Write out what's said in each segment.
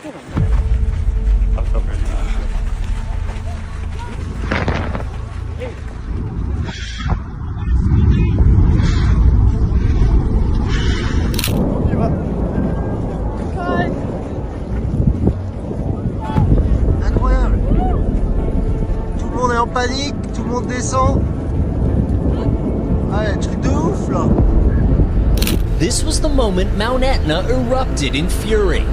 Incroyable. Tout le monde est en panique, tout le monde descend. Ah, truc de ouf là. This was the moment Mount Etna erupted in fury,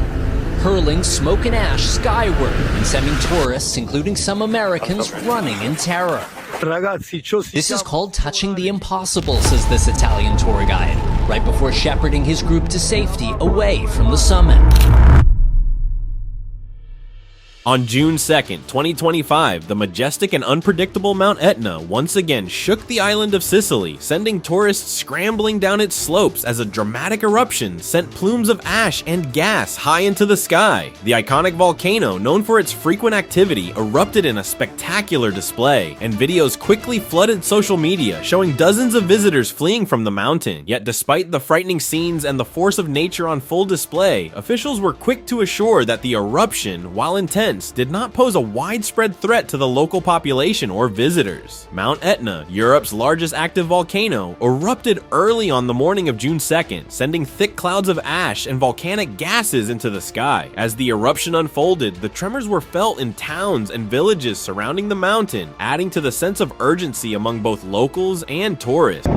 hurling smoke and ash skyward and sending tourists, including some Americans, running in terror. This is called touching the impossible, says this Italian tour guide, right before shepherding his group to safety away from the summit. On June 2nd, 2025, the majestic and unpredictable Mount Etna once again shook the island of Sicily, sending tourists scrambling down its slopes as a dramatic eruption sent plumes of ash and gas high into the sky. The iconic volcano, known for its frequent activity, erupted in a spectacular display, and videos quickly flooded social media, showing dozens of visitors fleeing from the mountain. Yet despite the frightening scenes and the force of nature on full display, officials were quick to assure that the eruption, while intense, did not pose a widespread threat to the local population or visitors. Mount Etna, Europe's largest active volcano, erupted early on the morning of June 2nd, sending thick clouds of ash and volcanic gases into the sky. As the eruption unfolded, the tremors were felt in towns and villages surrounding the mountain, adding to the sense of urgency among both locals and tourists.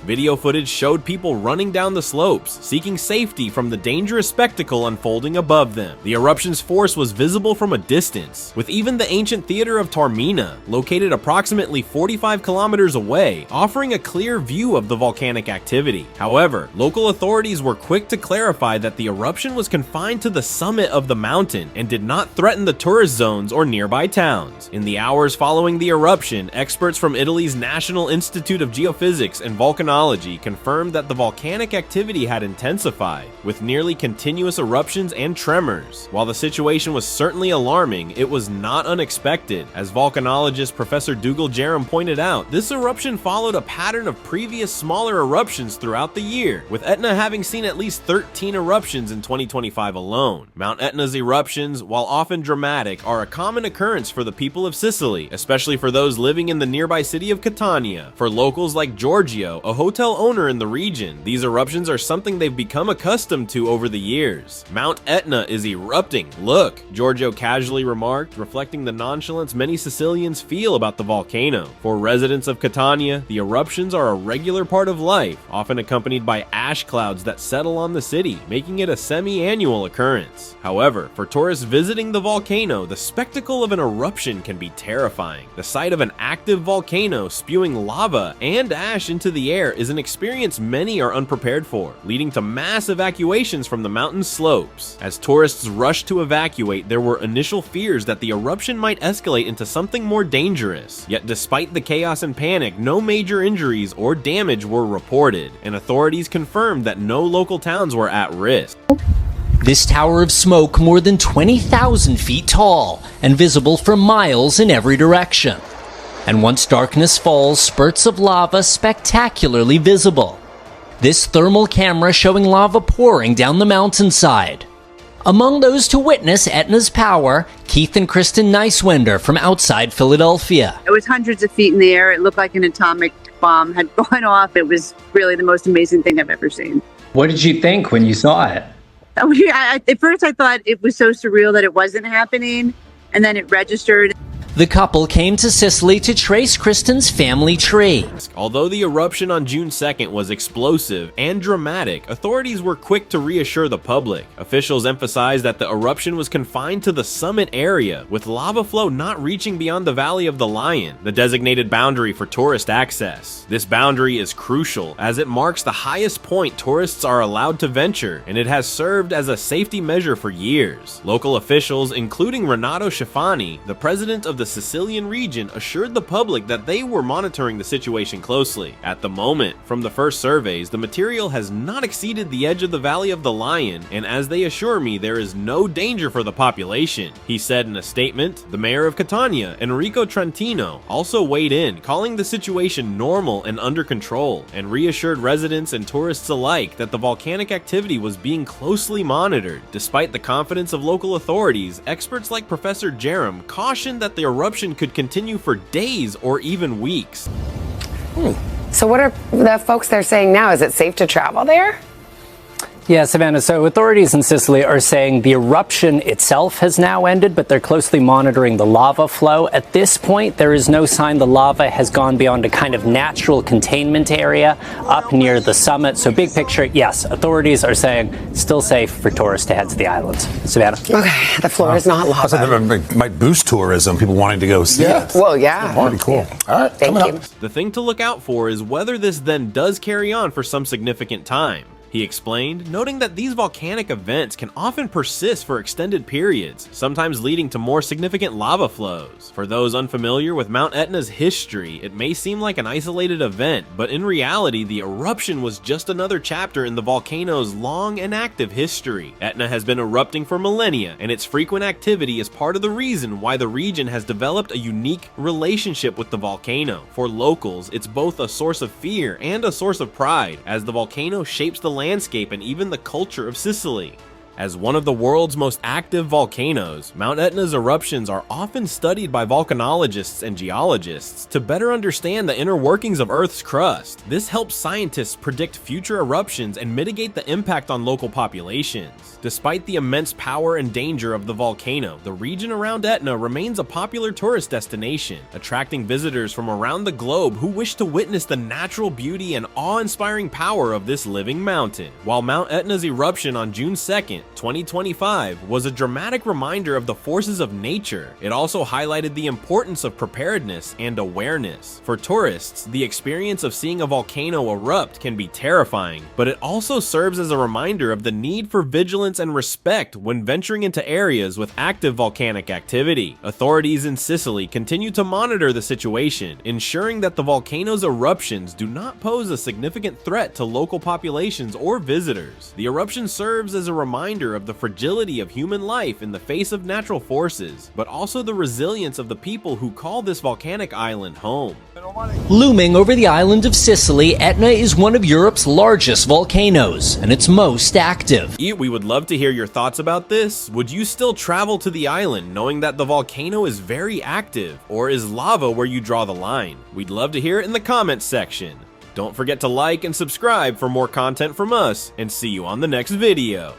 Video footage showed people running down the slopes, seeking safety from the dangerous spectacle unfolding above them. The eruption's force was visible from a distance, with even the ancient theater of Taormina, located approximately 45 kilometers away, offering a clear view of the volcanic activity. However, local authorities were quick to clarify that the eruption was confined to the summit of the mountain and did not threaten the tourist zones or nearby towns. In the hours following the eruption, experts from Italy's National Institute of Geophysics and Volcanology confirmed that the volcanic activity had intensified, with nearly continuous eruptions and tremors. While the situation was certainly alarming, it was not unexpected. As volcanologist Professor Dougal Jerram pointed out, this eruption followed a pattern of previous smaller eruptions throughout the year, with Etna having seen at least 13 eruptions in 2025 alone. Mount Etna's eruptions, while often dramatic, are a common occurrence for the people of Sicily, especially for those living in the nearby city of Catania. For locals like Giorgio, a hotel owner in the region, these eruptions are something they've become accustomed to over the years. Mount Etna is erupting. Look, Giorgio casually remarked, reflecting the nonchalance many Sicilians feel about the volcano. For residents of Catania, the eruptions are a regular part of life, often accompanied by ash clouds that settle on the city, making it a semi-annual occurrence. However, for tourists visiting the volcano, the spectacle of an eruption can be terrifying. The sight of an active volcano spewing lava and ash into the air is an experience many are unprepared for, leading to mass evacuations from the mountain's slopes. As tourists rushed to evacuate, there were initial fears that the eruption might escalate into something more dangerous. Yet despite the chaos and panic, no major injuries or damage were reported, and authorities confirmed that no local towns were at risk. This tower of smoke, more than 20,000 feet tall and visible for miles in every direction. And once darkness falls, spurts of lava spectacularly visible. This thermal camera showing lava pouring down the mountainside. Among those to witness Etna's power, Keith and Kristen Neiswender from outside Philadelphia. It was hundreds of feet in the air. It looked like an atomic bomb had gone off. It was really the most amazing thing I've ever seen. What did you think when you saw it? At first I thought it was so surreal that it wasn't happening, and then it registered. The couple came to Sicily to trace Kristen's family tree. Although the eruption on June 2nd was explosive and dramatic, authorities were quick to reassure the public. Officials emphasized that the eruption was confined to the summit area, with lava flow not reaching beyond the Valley of the Lion, the designated boundary for tourist access. This boundary is crucial, as it marks the highest point tourists are allowed to venture, and it has served as a safety measure for years. Local officials, including Renato Schifani, the president of the the Sicilian region assured the public that they were monitoring the situation closely. At the moment, from the first surveys, the material has not exceeded the edge of the Valley of the Lion, and as they assure me, there is no danger for the population, he said in a statement. The mayor of Catania, Enrico Trentino, also weighed in, calling the situation normal and under control, and reassured residents and tourists alike that the volcanic activity was being closely monitored. Despite the confidence of local authorities, experts like Professor Jerem cautioned that the eruption could continue for days or even weeks. So what are the folks there saying now? Is it safe to travel there? Yeah, Savannah, so authorities in Sicily are saying the eruption itself has now ended, but they're closely monitoring the lava flow. At this point, there is no sign the lava has gone beyond a kind of natural containment area up near the summit. So big picture, yes, authorities are saying still safe for tourists to head to the islands. Savannah? Okay, the floor is not lava. That might boost tourism, people wanting to go see it. Well, yeah. Pretty cool. All right, Thank you. The thing to look out for is whether this then does carry on for some significant time, he explained, noting that these volcanic events can often persist for extended periods, sometimes leading to more significant lava flows. For those unfamiliar with Mount Etna's history, it may seem like an isolated event, but in reality, the eruption was just another chapter in the volcano's long and active history. Etna has been erupting for millennia, and its frequent activity is part of the reason why the region has developed a unique relationship with the volcano. For locals, it's both a source of fear and a source of pride, as the volcano shapes the landscape and even the culture of Sicily. As one of the world's most active volcanoes, Mount Etna's eruptions are often studied by volcanologists and geologists to better understand the inner workings of Earth's crust. This helps scientists predict future eruptions and mitigate the impact on local populations. Despite the immense power and danger of the volcano, the region around Etna remains a popular tourist destination, attracting visitors from around the globe who wish to witness the natural beauty and awe-inspiring power of this living mountain. While Mount Etna's eruption on June 2nd, 2025 was a dramatic reminder of the forces of nature, it also highlighted the importance of preparedness and awareness. For tourists, the experience of seeing a volcano erupt can be terrifying, but it also serves as a reminder of the need for vigilance and respect when venturing into areas with active volcanic activity. Authorities in Sicily continue to monitor the situation, ensuring that the volcano's eruptions do not pose a significant threat to local populations or visitors. The eruption serves as a reminder of the fragility of human life in the face of natural forces, but also the resilience of the people who call this volcanic island home. Looming over the island of Sicily, Etna is one of Europe's largest volcanoes, and its most active. We would love to hear your thoughts about this. Would you still travel to the island knowing that the volcano is very active, or is lava where you draw the line? We'd love to hear it in the comments section. Don't forget to like and subscribe for more content from us, and see you on the next video.